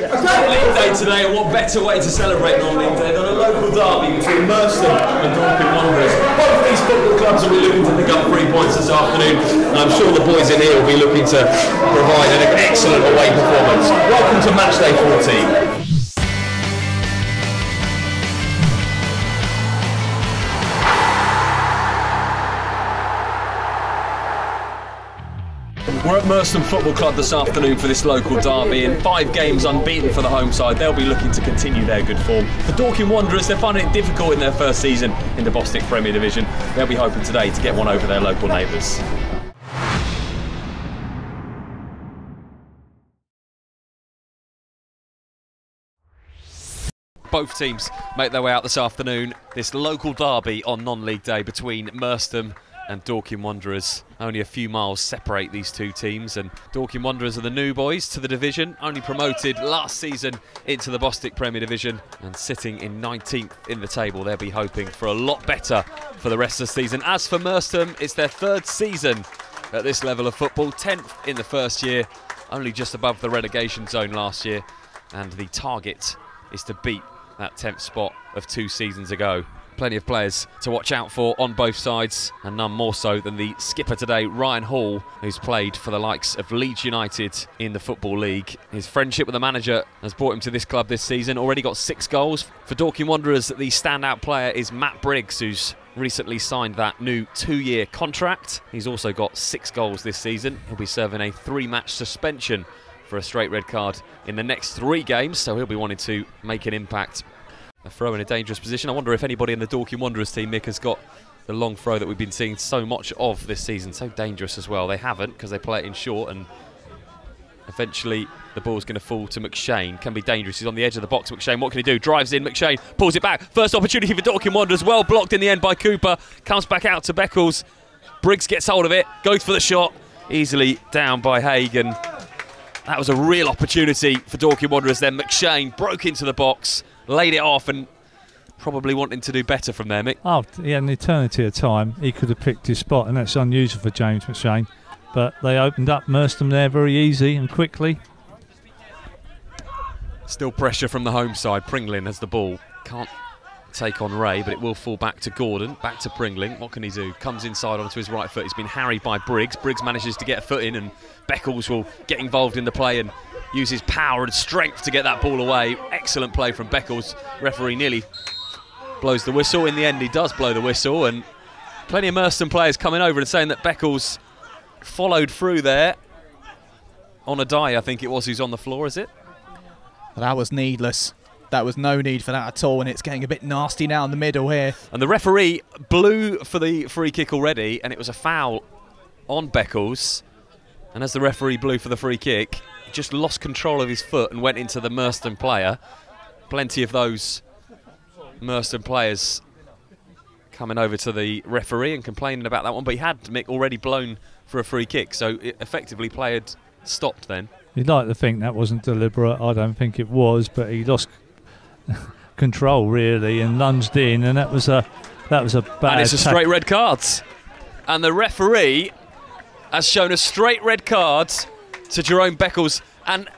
League Day today, and what better way to celebrate non-League Day than a local derby between Merstham and Dorking Wanderers. Both these football clubs will be looking to pick up 3 points this afternoon, and I'm sure the boys in here will be looking to provide an excellent away performance. Welcome to Matchday 14. We're at Merstham Football Club this afternoon for this local derby. In 5 games unbeaten for the home side, they'll be looking to continue their good form. For Dorking Wanderers, they're finding it difficult in their first season in the Bostik Premier Division. They'll be hoping today to get one over their local neighbours. Both teams make their way out this afternoon. This local derby on non-league day between Merstham and Dorking Wanderers. Only a few miles separate these two teams, and Dorking Wanderers are the new boys to the division, only promoted last season into the Bostik Premier Division and sitting in 19th in the table. They'll be hoping for a lot better for the rest of the season. As for Merstham, it's their 3rd season at this level of football, 10th in the first year, only just above the relegation zone last year, and the target is to beat that 10th spot of 2 seasons ago. Plenty of players to watch out for on both sides, and none more so than the skipper today, Ryan Hall, who's played for the likes of Leeds United in the Football League. His friendship with the manager has brought him to this club this season, already got 6 goals. For Dorking Wanderers, the standout player is Matt Briggs, who's recently signed that new 2-year contract. He's also got 6 goals this season. He'll be serving a 3-match suspension for a straight red card in the next 3 games, so he'll be wanting to make an impact. A throw in a dangerous position. I wonder if anybody in the Dorking Wanderers team, Mick, has got the long throw that we've been seeing so much of this season. So dangerous as well. They haven't, because they play it in short, and eventually the ball's going to fall to McShane. Can be dangerous. He's on the edge of the box. McShane, what can he do? Drives in. McShane pulls it back. First opportunity for Dorking Wanderers. Well blocked in the end by Cooper. Comes back out to Beckles. Briggs gets hold of it. Goes for the shot. Easily down by Hagan. That was a real opportunity for Dorking Wanderers then. McShane broke into the box, laid it off, and probably wanting to do better from there, Mick. Oh, he had an eternity of time. He could have picked his spot, and that's unusual for James McShane. But they opened up Merstham there very easy and quickly. Still pressure from the home side. Pringling has the ball. Can't take on Ray, but it will fall back to Gordon. Back to Pringling. What can he do? Comes inside onto his right foot. He's been harried by Briggs. Briggs manages to get a foot in, and Beckles will get involved in the play and use his power and strength to get that ball away. Excellent play from Beckles. Referee nearly blows the whistle. In the end, he does blow the whistle, and plenty of Merstham players coming over and saying that Beckles followed through there on a die, I think it was, who's on the floor, is it? Well, that was needless. That was no need for that at all, and it's getting a bit nasty now in the middle here. And the referee blew for the free kick already, and it was a foul on Beckles. And as the referee blew for the free kick, he just lost control of his foot and went into the Merstham player. Plenty of those Merstham players coming over to the referee and complaining about that one, but he had, Mick, already blown for a free kick, so it effectively play had stopped then. You'd like to think that wasn't deliberate. I don't think it was, but he lost control really and lunged in, and that was a bad. And it's a straight red card, and the referee has shown a straight red card to Jerome Beckles, and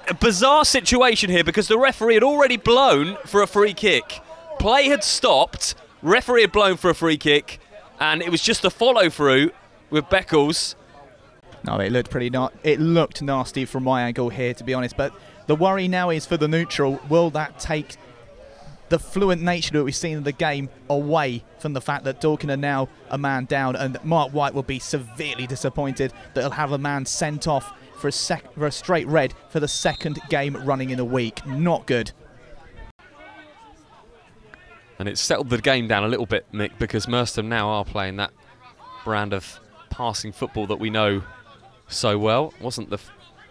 a bizarre situation here because the referee had already blown for a free kick. Play had stopped, referee had blown for a free kick, and it was just a follow through with Beckles. No, it looked nasty from my angle here, to be honest, but the worry now is for the neutral. Will that take the fluent nature that we've seen in the game away from the fact that Dorking are now a man down, and Mark White will be severely disappointed that he'll have a man sent off for a straight red for the 2nd game running in a week. Not good. And it's settled the game down a little bit, Mick, because Merstham now are playing that brand of passing football that we know so well. Wasn't the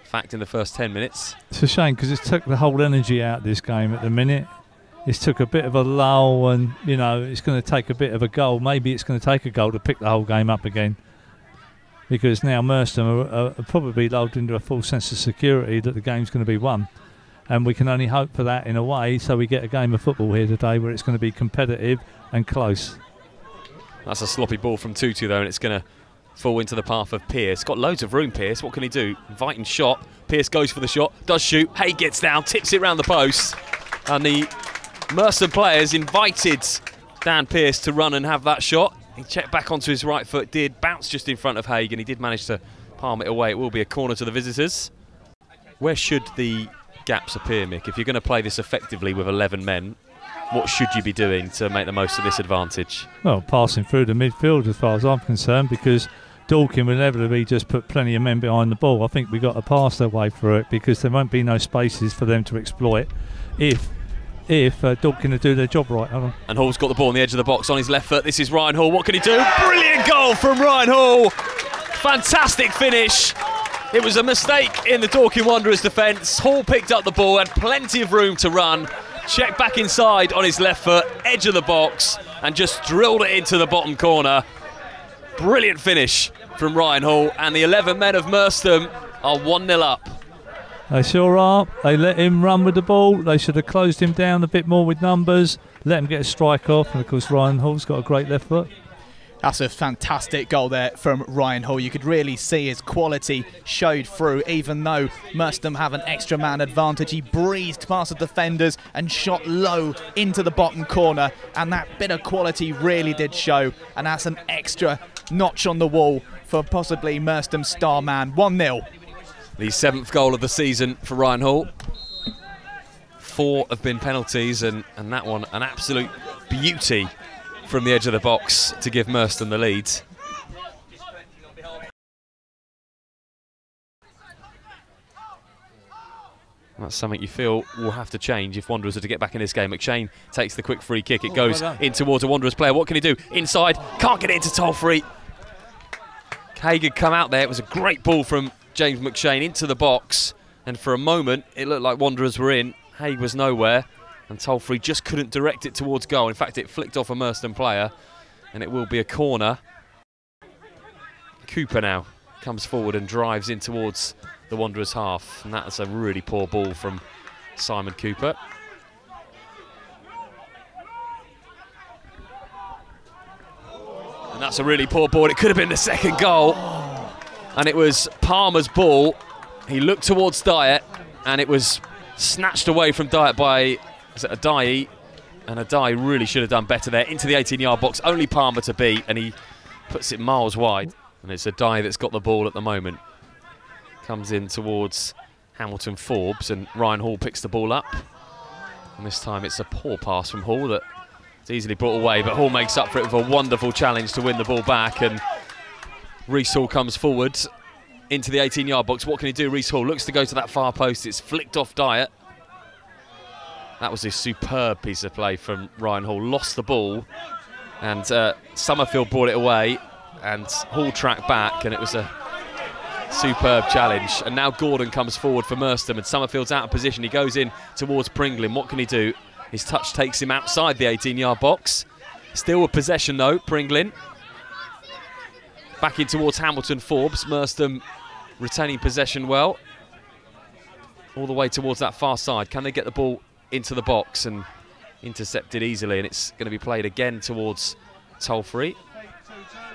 fact in the first 10 minutes. It's a shame because it's took the whole energy out of this game at the minute. It's took a bit of a lull, and you know it's going to take a bit of a goal. Maybe it's going to take a goal to pick the whole game up again, because now Merstham are probably lulled into a full sense of security that the game's going to be won, and we can only hope for that in a way, so we get a game of football here today where it's going to be competitive and close. That's a sloppy ball from Tutu though, and it's going to fall into the path of Pearce. Got loads of room, Pearce. What can he do? Inviting shot. Pearce goes for the shot, does shoot. Haig gets down, tips it round the post. And the Merstham players invited Dan Pearce to run and have that shot. He checked back onto his right foot, did bounce just in front of Haig, and he did manage to palm it away. It will be a corner to the visitors. Where should the gaps appear, Mick? If you're going to play this effectively with 11 men, what should you be doing to make the most of this advantage? Well, passing through the midfield as far as I'm concerned, because Dorking will inevitably just put plenty of men behind the ball. I think we've got to pass their way through it, because there won't be no spaces for them to exploit if Dorking will do their job right. And Hall's got the ball on the edge of the box on his left foot. This is Ryan Hall. What can he do? Brilliant goal from Ryan Hall. Fantastic finish. It was a mistake in the Dorking Wanderers defence. Hall picked up the ball, had plenty of room to run. Checked back inside on his left foot, edge of the box, and just drilled it into the bottom corner. Brilliant finish from Ryan Hall, and the 11 men of Merstham are 1-0 up. They sure are. They let him run with the ball. They should have closed him down a bit more with numbers, let him get a strike off, and of course Ryan Hall's got a great left foot. That's a fantastic goal there from Ryan Hall. You could really see his quality showed through, even though Merstham have an extra man advantage. He breezed past the defenders and shot low into the bottom corner, and that bit of quality really did show, and that's an extra notch on the wall for possibly Merstham's star man. 1-0. The 7th goal of the season for Ryan Hall. 4 have been penalties, and that one an absolute beauty from the edge of the box to give Merstham the lead. That's something you feel will have to change if Wanderers are to get back in this game. McShane takes the quick free kick. It goes in towards a Wanderers player. What can he do? Inside, can't get it into Tolfree. Haig had come out there. It was a great ball from James McShane into the box, and for a moment it looked like Wanderers were in. Haig was nowhere, and Tolfree just couldn't direct it towards goal. In fact, it flicked off a Merstham player, and it will be a corner. Cooper now comes forward and drives in towards the Wanderers half, and that's a really poor ball from Simon Cooper. And that's a really poor ball. It could have been the second goal, and it was Palmer's ball. He looked towards Dyatt, and it was snatched away from Dyatt by Adai, and Adai really should have done better there. Into the 18-yard box, only Palmer to beat, and he puts it miles wide. And it's Adai that's got the ball at the moment. Comes in towards Hamilton Forbes, and Ryan Hall picks the ball up. And this time it's a poor pass from Hall that's easily brought away, but Hall makes up for it with a wonderful challenge to win the ball back, and Reece Hall comes forward into the 18-yard box. What can he do? Reece Hall looks to go to that far post. It's flicked off Dyatt. That was a superb piece of play from Ryan Hall. Lost the ball, and Summerfield brought it away, and Hall tracked back, and it was a superb challenge. And now Gordon comes forward for Merstham, and Summerfield's out of position. He goes in towards Pringlin. What can he do? His touch takes him outside the 18-yard box. Still with possession though, Pringlin. Back in towards Hamilton Forbes. Merstham retaining possession well. All the way towards that far side. Can they get the ball into the box and intercepted easily? And it's going to be played again towards Tolfree.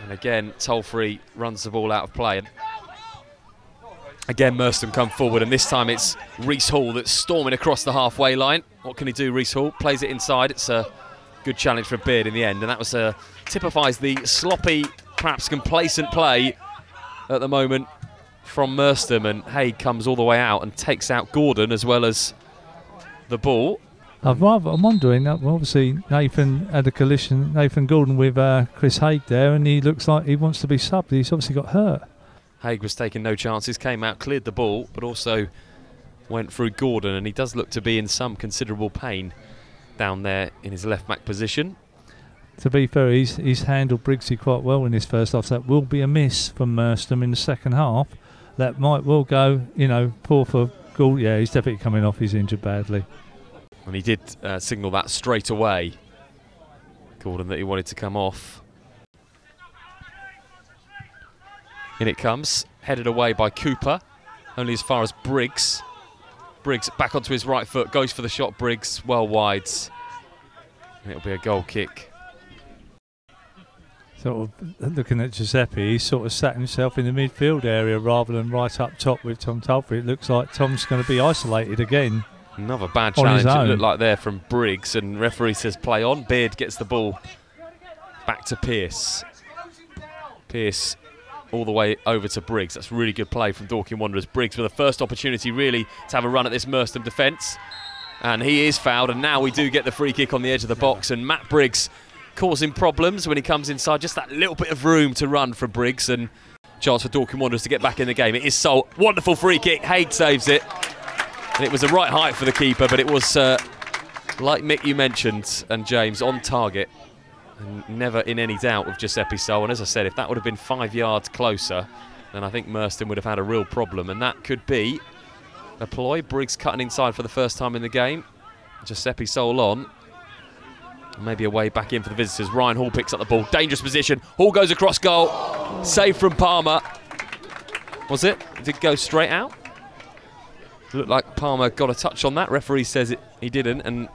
And again, Tolfree runs the ball out of play. And again, Merstham come forward, and this time it's Reece Hall that's storming across the halfway line. What can he do, Reece Hall? Plays it inside. It's a good challenge for Beard in the end, and that was typifies the sloppy, perhaps complacent play at the moment from Merstham, and Haig comes all the way out and takes out Gordon as well as the ball. I'm wondering, obviously Nathan had a collision, Nathan Gordon with Chris Haig there, and he looks like he wants to be subbed. He's obviously got hurt. Haig was taking no chances, came out, cleared the ball, but also went through Gordon, and he does look to be in some considerable pain down there in his left back position. To be fair, he's handled Briggsy quite well in his first half, so that will be a miss from Merstham in the second half. That might well go, poor for Gould. Yeah, he's definitely coming off, he's injured badly. And he did signal that straight away, Gordon, that he wanted to come off. In it comes, headed away by Cooper, only as far as Briggs. Briggs back onto his right foot, goes for the shot, Briggs well wide. And it'll be a goal kick. Sort of looking at Giuseppe, he's sort of sat himself in the midfield area rather than right up top with Tom Tulfrey. It looks like Tom's going to be isolated again. Another bad challenge, it looked like there from Briggs, and referee says play on. Beard gets the ball back to Pearce. Pearce all the way over to Briggs. That's really good play from Dorking Wanderers. Briggs with the first opportunity really to have a run at this Merstham defence. And he is fouled, and now we do get the free kick on the edge of the box, and Matt Briggs causing problems when he comes inside. Just that little bit of room to run for Briggs, and chance for Dorking Wanderers to get back in the game. It is Sol. Wonderful free kick. Haig saves it. And it was the right height for the keeper, but it was, like Mick you mentioned, and James, on target. And never in any doubt with Giuseppe Sol. And as I said, if that would have been 5 yards closer, then I think Merstham would have had a real problem. And that could be a ploy. Briggs cutting inside for the first time in the game. Giuseppe Sol on. Maybe a way back in for the visitors. Ryan Hall picks up the ball. Dangerous position. Hall goes across goal. Save from Palmer. Was it? Did it go straight out? Looked like Palmer got a touch on that. Referee says he didn't. And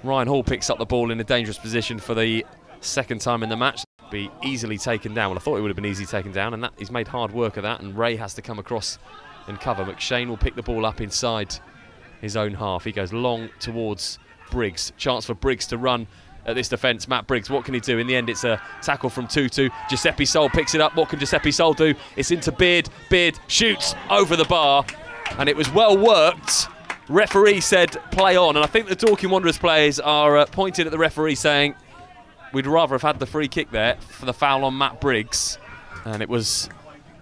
Ryan Hall picks up the ball in a dangerous position for the second time in the match. Be easily taken down. Well, I thought it would have been easily taken down, and that he's made hard work of that. And Ray has to come across and cover. McShane will pick the ball up inside his own half. He goes long towards Briggs. Chance for Briggs to run at this defence. Matt Briggs, what can he do? In the end, it's a tackle from Tutu. Giuseppe Sol picks it up. What can Giuseppe Sol do? It's into Beard. Beard shoots over the bar, and it was well worked. Referee said play on, and I think the Dorking Wanderers players are pointing at the referee saying we'd rather have had the free kick there for the foul on Matt Briggs. And it was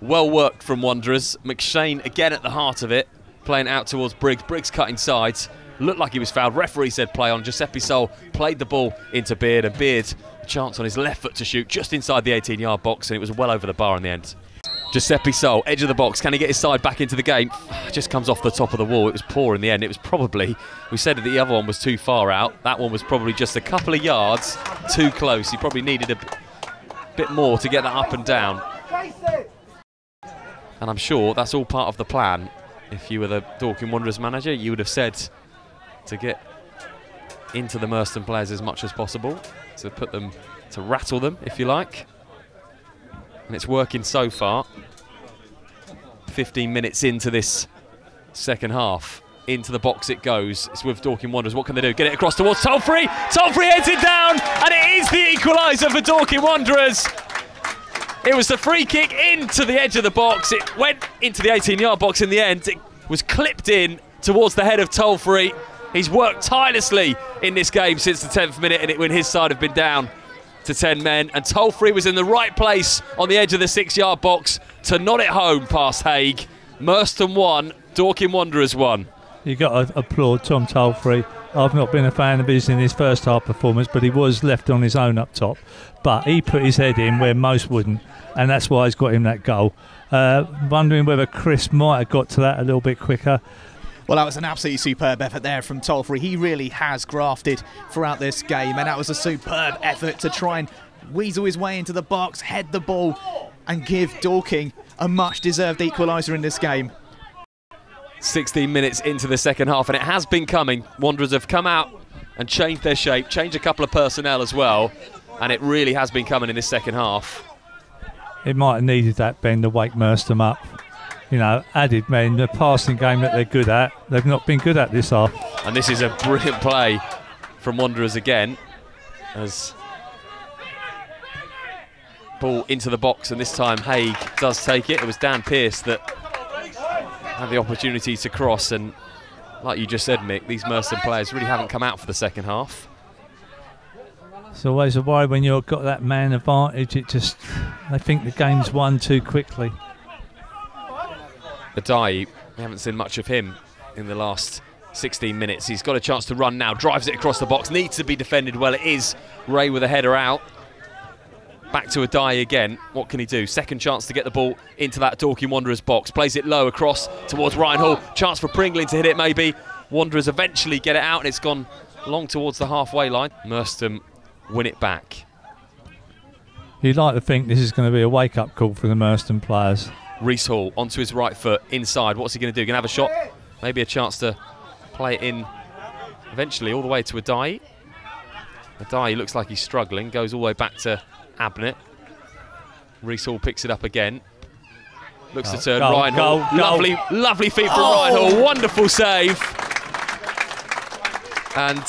well worked from Wanderers. McShane again at the heart of it, playing out towards Briggs. Briggs cut inside. Looked like he was fouled. Referee said play on. Giuseppe Sol played the ball into Beard, and Beard a chance on his left foot to shoot just inside the 18-yard box, and it was well over the bar in the end. Giuseppe Sol, edge of the box. Can he get his side back into the game? Just comes off the top of the wall. It was poor in the end. It was probably, we said that the other one was too far out. That one was probably just a couple of yards too close. He probably needed a bit more to get that up and down. And I'm sure that's all part of the plan. If you were the Dorking Wanderers manager, you would have said to get into the Merstham players as much as possible, to put them, to rattle them, if you like. And it's working so far. 15 minutes into this second half. Into the box it goes. It's with Dorking Wanderers. What can they do? Get it across towards Tulfrey. Tulfrey heads it down, and it is the equaliser for Dorking Wanderers. It was the free kick into the edge of the box. It went into the 18-yard box in the end. It was clipped in towards the head of Tulfrey. He's worked tirelessly in this game since the 10th minute, and when his side have been down to 10 men. And Tulfrey was in the right place on the edge of the 6-yard box to nod it home past Haig. Merstham 1, Dorking Wanderers 1. You've got to applaud Tom Tulfrey. I've not been a fan of his in his first half performance, but he was left on his own up top. But he put his head in where most wouldn't, and that's why he's got him that goal. Wondering whether Chris might have got to that a little bit quicker. Well, that was an absolutely superb effort there from Tulfrey. He really has grafted throughout this game, and that was a superb effort to try and weasel his way into the box, head the ball, and give Dorking a much-deserved equaliser in this game. 16 minutes into the second half, and it has been coming. Wanderers have come out and changed their shape, changed a couple of personnel as well, and it really has been coming in this second half. It might have needed that, Ben, to wake Merstham up. You know, added men, the passing game that they're good at, they've not been good at this half. And this is a brilliant play from Wanderers again, as ball into the box, and this time Haig does take it. It was Dan Pearce that had the opportunity to cross, and like you just said, Mick, these Merstham players really haven't come out for the second half. It's always a worry when you've got that man advantage. It just, they think the game's won too quickly. Adai, we haven't seen much of him in the last 16 minutes. He's got a chance to run now, drives it across the box, needs to be defended well. It is Ray with a header out. Back to Adai again. What can he do? Second chance to get the ball into that Dorking Wanderers box. Plays it low across towards Ryan Hall. Chance for Pringling to hit it maybe. Wanderers eventually get it out, and it's gone long towards the halfway line. Merstham win it back. You'd like to think this is going to be a wake-up call for the Merstham players. Reese Hall onto his right foot, inside. What's he going to do? Going to have a shot? Maybe a chance to play it in eventually all the way to Adai. Adai looks like he's struggling, goes all the way back to Abnett. Reese Hall picks it up again. Looks to turn. Goal, Ryan Hall. goal. Lovely feet from Ryan Hall. Wonderful save. And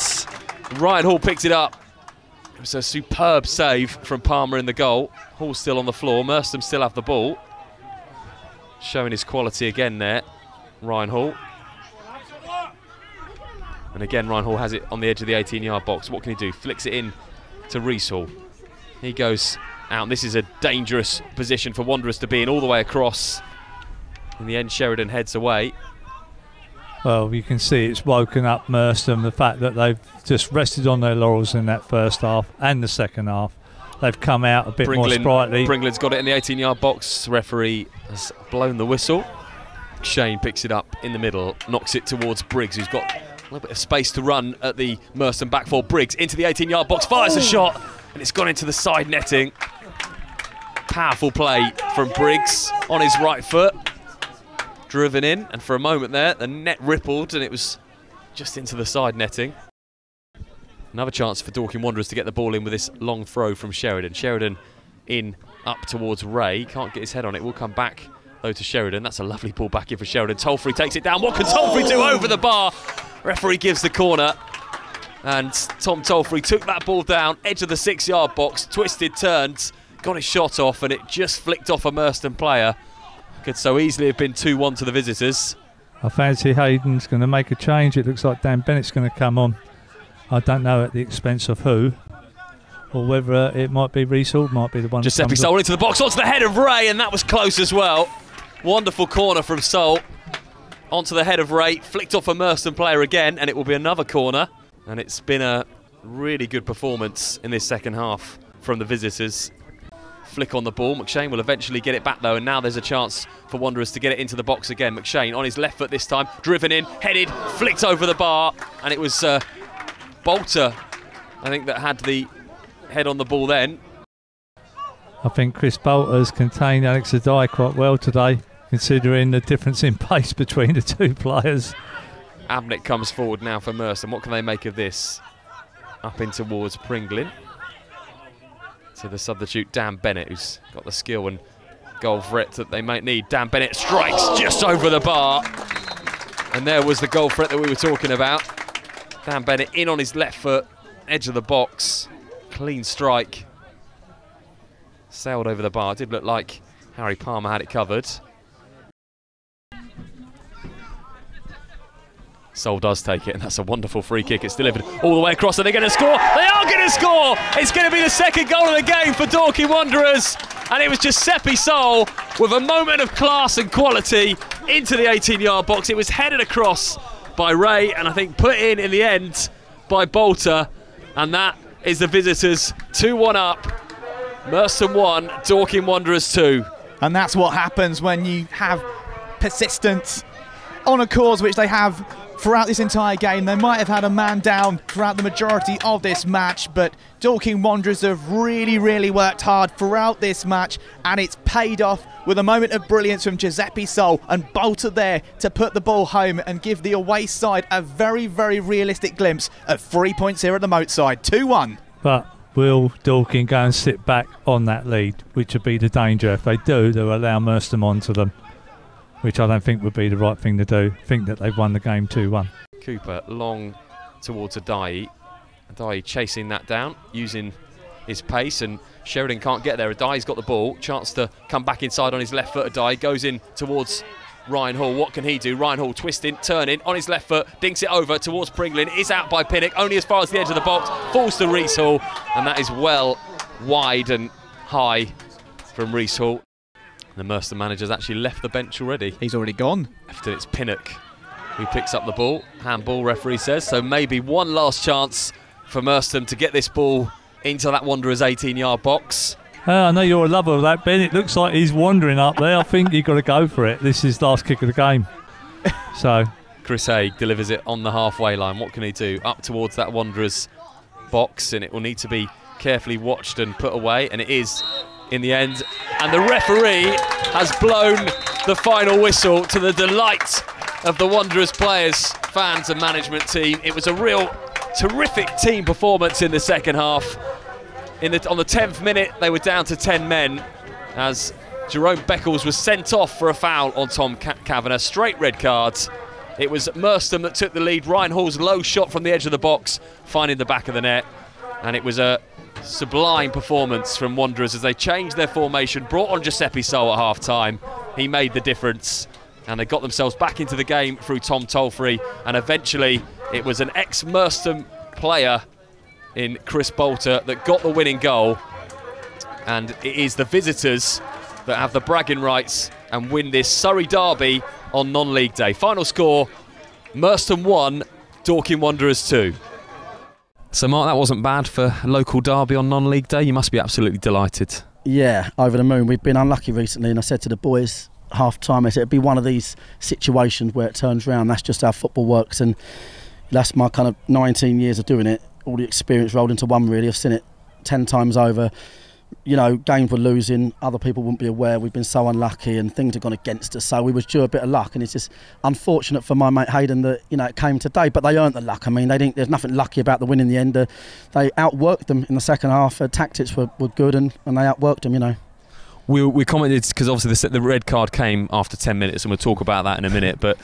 Ryan Hall picks it up. It was a superb save from Palmer in the goal. Hall still on the floor. Merstham still have the ball. Showing his quality again there, Ryan Hall. And again, Ryan Hall has it on the edge of the 18-yard box. What can he do? Flicks it in to Reese Hall. He goes out. This is a dangerous position for Wanderers to be in, all the way across. In the end, Sheridan heads away. Well, you can see it's woken up Merstham, the fact that they've just rested on their laurels in that first half and the second half. They've come out a bit more sprightly. Bringlin's got it in the 18-yard box. Referee has blown the whistle. Shane picks it up in the middle, knocks it towards Briggs, who's got a little bit of space to run at the Merstham back four. Briggs into the 18-yard box, fires a shot, and it's gone into the side netting. Powerful play from Briggs on his right foot. Driven in, and for a moment there, the net rippled, and it was just into the side netting. Another chance for Dorking Wanderers to get the ball in with this long throw from Sheridan. Sheridan in up towards Ray. Can't get his head on it. Will come back, though, to Sheridan. That's a lovely ball back in for Sheridan. Tolfrey takes it down. What can Tolfrey do over the bar? Referee gives the corner. And Tom Tolfrey took that ball down, edge of the 6-yard box, twisted, turned, got his shot off, and it just flicked off a Merstham player. Could so easily have been 2-1 to the visitors. I fancy Hayden's going to make a change. It looks like Dan Bennett's going to come on. I don't know at the expense of who, or whether it might be Reese Hall, might be the one. Giuseppe Sol into the box, onto the head of Ray, and that was close as well. Wonderful corner from Sol. Onto the head of Ray, flicked off a Merstham player again, and it will be another corner. And it's been a really good performance in this second half from the visitors. Flick on the ball. McShane will eventually get it back though, and now there's a chance for Wanderers to get it into the box again. McShane on his left foot this time, driven in, headed, flicked over the bar, and it was Bolter, I think, that had the head on the ball then. I think Chris Bolter's contained Alex Adai quite well today, considering the difference in pace between the two players. Hamlet comes forward now for Merstham. What can they make of this? Up in towards Pringlin. To the substitute Dan Bennett, who's got the skill and goal threat that they might need. Dan Bennett strikes just over the bar. And there was the goal threat that we were talking about. Dan Bennett in on his left foot, edge of the box. Clean strike. Sailed over the bar. It did look like Harry Palmer had it covered. Sol does take it, and that's a wonderful free kick. It's delivered all the way across, and they're going to score. They are going to score! It's going to be the second goal of the game for Dorking Wanderers, and it was Giuseppe Sol with a moment of class and quality into the 18-yard box. It was headed across by Ray, and I think put in the end by Bolter, and that is the visitors 2-1 up. Merstham 1, Dorking Wanderers 2. And that's what happens when you have persistence on a cause which they have throughout this entire game. They might have had a man down throughout the majority of this match, but Dorking Wanderers have really worked hard throughout this match, and it's paid off with a moment of brilliance from Giuseppe Sol and Bolter there to put the ball home and give the away side a very realistic glimpse of 3 points here at the Moat side. 2-1. But will Dorking go and sit back on that lead, which would be the danger? If they do, they'll allow Merstham onto them, which I don't think would be the right thing to do. I think that they've won the game 2-1. Cooper long towards Adai. Adai chasing that down, using his pace, and Sheridan can't get there. Adai's got the ball, chance to come back inside on his left foot. Adai goes in towards Ryan Hall. What can he do? Ryan Hall twisting, turning on his left foot, dinks it over towards Pringlin, is out by Pinnock, only as far as the edge of the box, falls to Reese Hall, and that is well wide and high from Reese Hall. The Merstham manager's actually left the bench already. He's already gone. After it's Pinnock who picks up the ball. Handball, referee says. So maybe one last chance for Merstham to get this ball into that Wanderers 18-yard box. I know you're a lover of that, Ben. It looks like he's wandering up there. I think you've got to go for it. This is last kick of the game. So Chris Haig delivers it on the halfway line. What can he do? Up towards that Wanderers box, and it will need to be carefully watched and put away, and it is in the end. And the referee has blown the final whistle to the delight of the Wanderers players, fans and management team. It was a real terrific team performance in the second half. On the 10th minute, they were down to 10 men, as Jerome Beckles was sent off for a foul on Tom Kavanagh. Straight red cards. It was Merstham that took the lead. Ryan Hall's low shot from the edge of the box, finding the back of the net. And it was a sublime performance from Wanderers as they changed their formation, brought on Giuseppe Sol at half-time. He made the difference, and they got themselves back into the game through Tom Tolfrey. And eventually, it was an ex-Merstham player in Chris Bolter that got the winning goal. And it is the visitors that have the bragging rights and win this Surrey derby on non-league day. Final score, Merstham 1, Dorking Wanderers 2. So Mark, that wasn't bad for a local derby on non-league day. You must be absolutely delighted. Yeah, over the moon. We've been unlucky recently, and I said to the boys half-time, I said it'd be one of these situations where it turns round. That's just how football works, and that's my kind of 19 years of doing it. All the experience rolled into one, really. I've seen it 10 times over. You know, games were losing, other people wouldn't be aware. We've been so unlucky and things have gone against us, so we was due a bit of luck, and it's just unfortunate for my mate Hayden that, you know, it came today, but they earned the luck. I mean, there's nothing lucky about the win in the end. They outworked them in the second half. Tactics were good, and they outworked them, you know. We commented, because obviously the red card came after 10 minutes, and we'll talk about that in a minute, but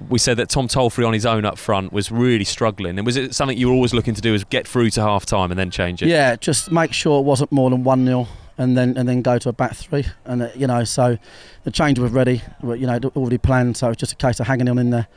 we said that Tom Tolfrey on his own up front was really struggling. And was it something you were always looking to do, is get through to half-time and then change it? Yeah, just make sure it wasn't more than 1-0 and then go to a back three. And, you know, so the change was ready, you know, already planned, so it's just a case of hanging on in there.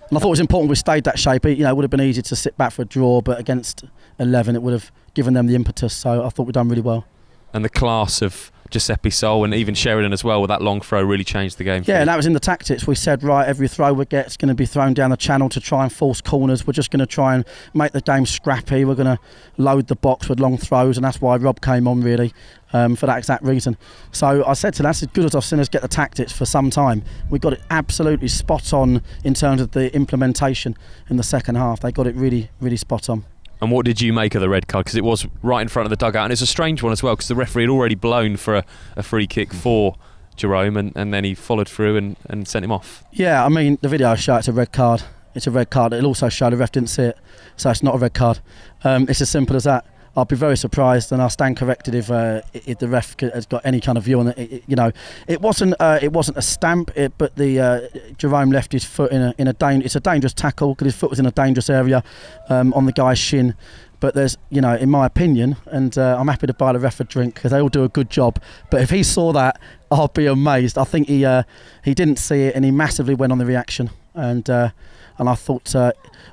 And I thought it was important we stayed that shape. You know, it would have been easy to sit back for a draw, but against 11 it would have given them the impetus, so I thought we'd done really well. And the class of Giuseppe Sol and even Sheridan as well with that long throw really changed the game. Yeah, and that was in the tactics. We said, right, every throw we get is going to be thrown down the channel to try and force corners. We're just going to try and make the game scrappy. We're going to load the box with long throws, and that's why Rob came on, really, for that exact reason. So I said to them, that's as good as I've seen us get the tactics for some time. We got it absolutely spot on in terms of the implementation in the second half. They got it really, really spot on. And what did you make of the red card? Because it was right in front of the dugout, and it's a strange one as well, because the referee had already blown for a free kick for Jerome, and then he followed through and sent him off. Yeah, I mean, the video show it's a red card. It's a red card. It'll also show the ref didn't see it, so it's not a red card. It's as simple as that. I'll be very surprised, and I'll stand corrected if the ref has got any kind of view on it. You know, it wasn't a stamp, but the Jerome left his foot in a it's a dangerous tackle because his foot was in a dangerous area on the guy's shin. But there's, you know, in my opinion, and I'm happy to buy the ref a drink because they all do a good job. But if he saw that, I'll be amazed. I think he didn't see it, and he massively went on the reaction. And I thought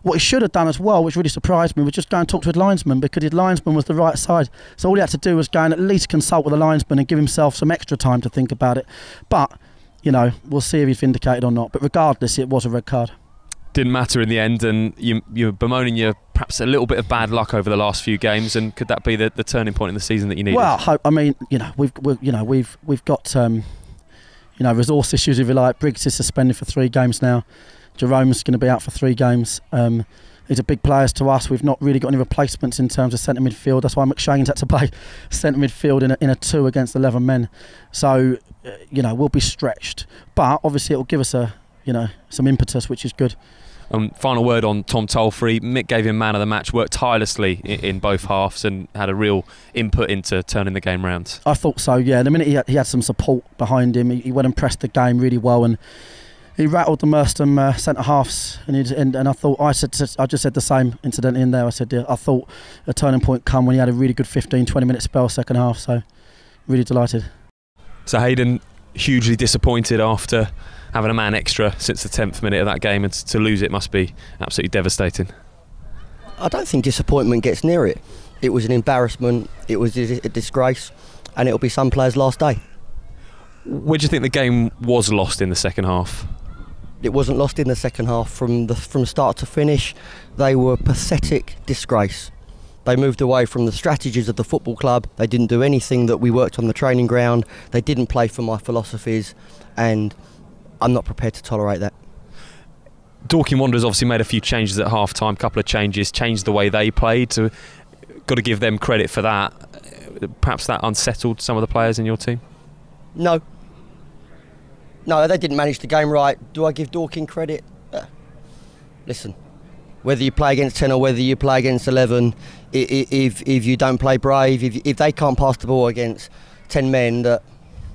what he should have done as well, which really surprised me, was just go and talk to his linesman, because his linesman was the right side. So all he had to do was go and at least consult with the linesman and give himself some extra time to think about it. But, you know, we'll see if he's vindicated or not. But regardless, it was a red card. Didn't matter in the end, and you're bemoaning your perhaps a little bit of bad luck over the last few games. And could that be the turning point in the season that you needed? Well, I mean, you know, we've got you know, resource issues, if you like. Briggs is suspended for 3 games now. Jerome's going to be out for 3 games. These are big players to us. We've not really got any replacements in terms of centre midfield. That's why McShane's had to play centre midfield in a 2 against 11 men. So, you know, we'll be stretched. But obviously it will give us some impetus, which is good. Final word on Tom Tolfrey. Mick gave him man of the match, worked tirelessly in both halves and had a real input into turning the game round. I thought so, yeah. The minute he had some support behind him, he went and pressed the game really well, and he rattled the Merstham centre halves, and I thought I just said the same incidentally in there. I said I thought a turning point come when he had a really good 15-20 minute spell second half. So really delighted. So Hayden, hugely disappointed after having a man extra since the 10th minute of that game, and to lose it must be absolutely devastating. I don't think disappointment gets near it. It was an embarrassment. It was a disgrace, and it'll be some players' last day. Where do you think the game was lost in the second half? It wasn't lost in the second half from start to finish. They were a pathetic disgrace. They moved away from the strategies of the football club. They didn't do anything that we worked on the training ground. They didn't play for my philosophies, and I'm not prepared to tolerate that. Dorking Wanderers obviously made a few changes at half-time, couple of changes, changed the way they played. So got to give them credit for that. Perhaps that unsettled some of the players in your team? No, they didn't manage the game right. Do I give Dorking credit? Listen, whether you play against 10 or whether you play against 11, if you don't play brave, if they can't pass the ball against 10 men, that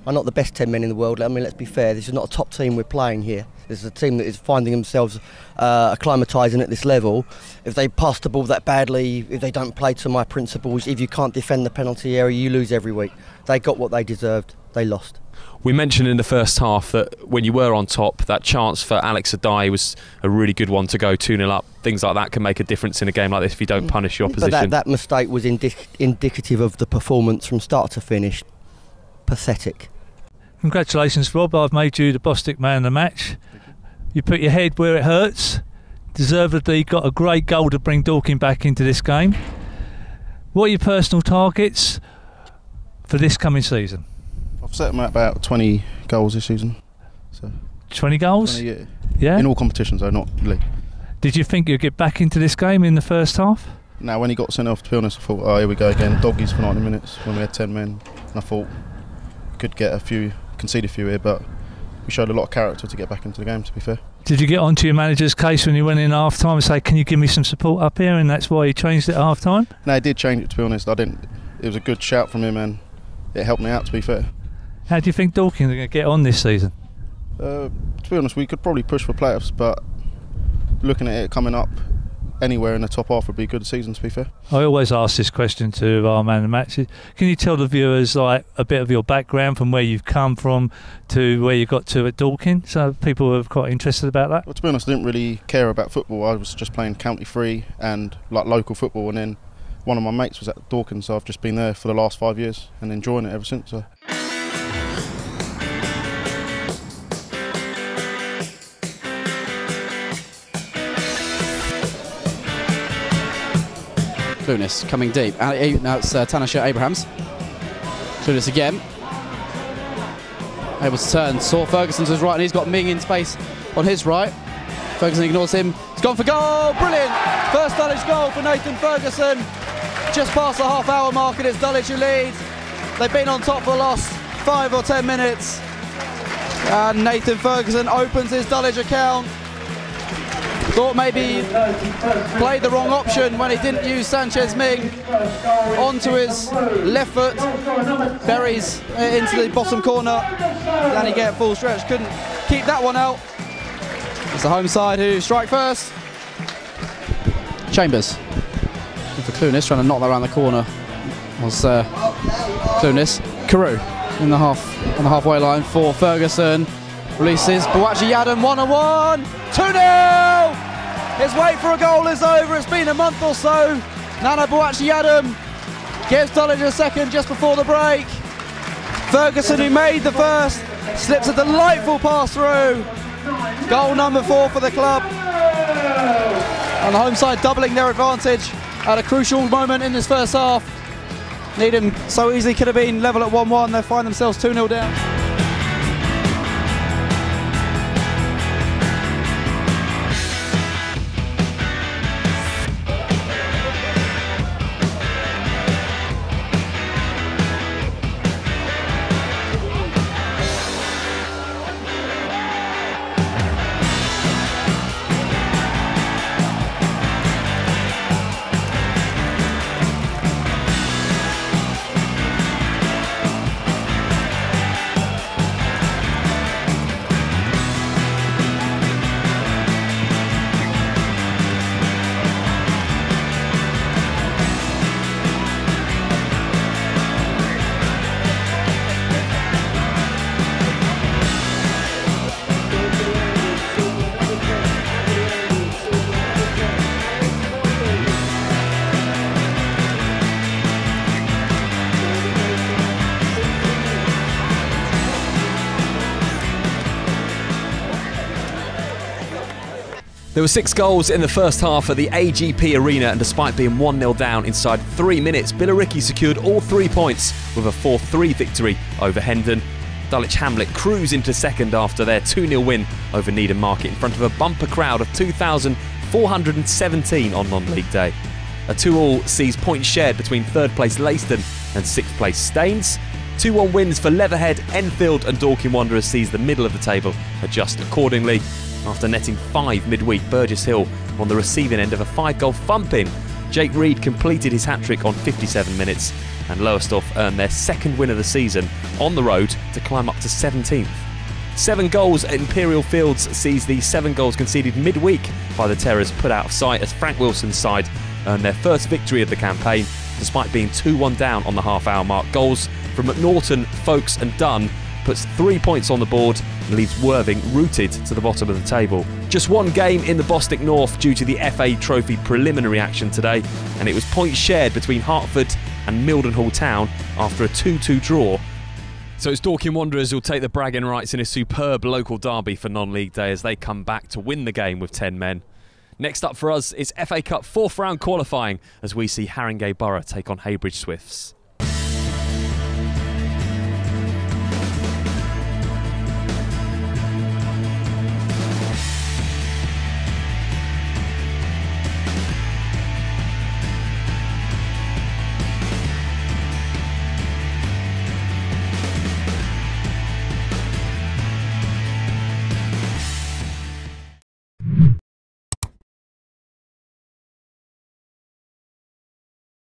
are not the best 10 men in the world. I mean, let's be fair, this is not a top team we're playing here. This is a team that is finding themselves acclimatising at this level. If they pass the ball that badly, if they don't play to my principles, if you can't defend the penalty area, you lose every week. They got what they deserved. They lost. We mentioned in the first half that when you were on top, that chance for Alex Adai was a really good one to go 2-0 up. Things like that can make a difference in a game like this if you don't punish your opposition. But that mistake was indicative of the performance from start to finish. Pathetic. Congratulations, Rob. I've made you the Bostik man of the match. You put your head where it hurts. Deservedly got a great goal to bring Dorking back into this game. What are your personal targets for this coming season? I've set them at about 20 goals this season. So 20 goals? 20, yeah. In all competitions, though, not league. Did you think you'd get back into this game in the first half? Now, when he got sent off, to be honest, I thought, oh, here we go again. Doggies for 90 minutes when we had 10 men. And I thought we could get concede a few here, but we showed a lot of character to get back into the game, to be fair. Did you get onto your manager's case when you went in half time and say, can you give me some support up here, and that's why he changed it at half time? No, he did change it, to be honest. It was a good shout from him and it helped me out, to be fair. How do you think Dorking are going to get on this season? To be honest, we could probably push for playoffs, but looking at it coming up anywhere in the top half would be a good season, to be fair. I always ask this question to our man of the match. Can you tell the viewers like a bit of your background from where you've come from to where you got to at Dorking, so people are quite interested about that? Well, to be honest, I didn't really care about football. I was just playing county free and like local football, and then one of my mates was at Dorking, so I've just been there for the last 5 years and enjoying it ever since. So. Clunas coming deep. Now it's Tanisha Abrahams. Clunas again. Able to turn. Saw Ferguson to his right, and he's got Ming in space on his right. Ferguson ignores him. He's gone for goal. Brilliant. First Dulwich goal for Nathan Ferguson. Just past the half-hour mark, and it's Dulwich who leads. They've been on top for the last 5 or 10 minutes. And Nathan Ferguson opens his Dulwich account. Thought maybe played the wrong option when he didn't use Sanchez Ming onto his left foot. Buries into the bottom corner. Danny get full stretch, couldn't keep that one out. It's the home side who strike first. Chambers for Clunas, trying to knock that around the corner was Clunas. Carew in the on the halfway line for Ferguson. Releases Boachi Yadam 1-1. 2-0! His wait for a goal is over. It's been a month or so. Nana Boachi Yadam gives Dulwich a second just before the break. Ferguson, who made the first, slips a delightful pass through. Goal number 4 for the club. And the home side doubling their advantage at a crucial moment in this first half. Needham so easily could have been level at 1-1. They find themselves 2-0 down. There were 6 goals in the first half at the AGP Arena, and despite being 1-0 down inside 3 minutes, Billericay secured all 3 points with a 4-3 victory over Hendon. Dulwich Hamlet cruise into second after their 2-0 win over Needham Market in front of a bumper crowd of 2,417 on non-league day. A 2-2 sees points shared between 3rd place Leiston and 6th place Staines. 2-1 wins for Leatherhead, Enfield and Dorking Wanderers sees the middle of the table adjust accordingly. After netting 5 midweek, Burgess Hill on the receiving end of a 5-goal thumping. Jake Reed completed his hat-trick on 57 minutes. and Lowestoft earned their second win of the season on the road to climb up to 17th. 7 goals at Imperial Fields sees the 7 goals conceded midweek by the Terrors put out of sight as Frank Wilson's side earned their first victory of the campaign despite being 2-1 down on the half-hour mark. Goals from McNaughton, Folkes and Dunn puts 3 points on the board and leaves Worthing rooted to the bottom of the table. Just one game in the Bostik North due to the FA Trophy preliminary action today, and it was points shared between Hertford and Mildenhall Town after a 2-2 draw. So it's Dorking Wanderers who'll take the bragging rights in a superb local derby for non-league day as they come back to win the game with 10 men. Next up for us is FA Cup 4th round qualifying as we see Haringey Borough take on Heybridge Swifts.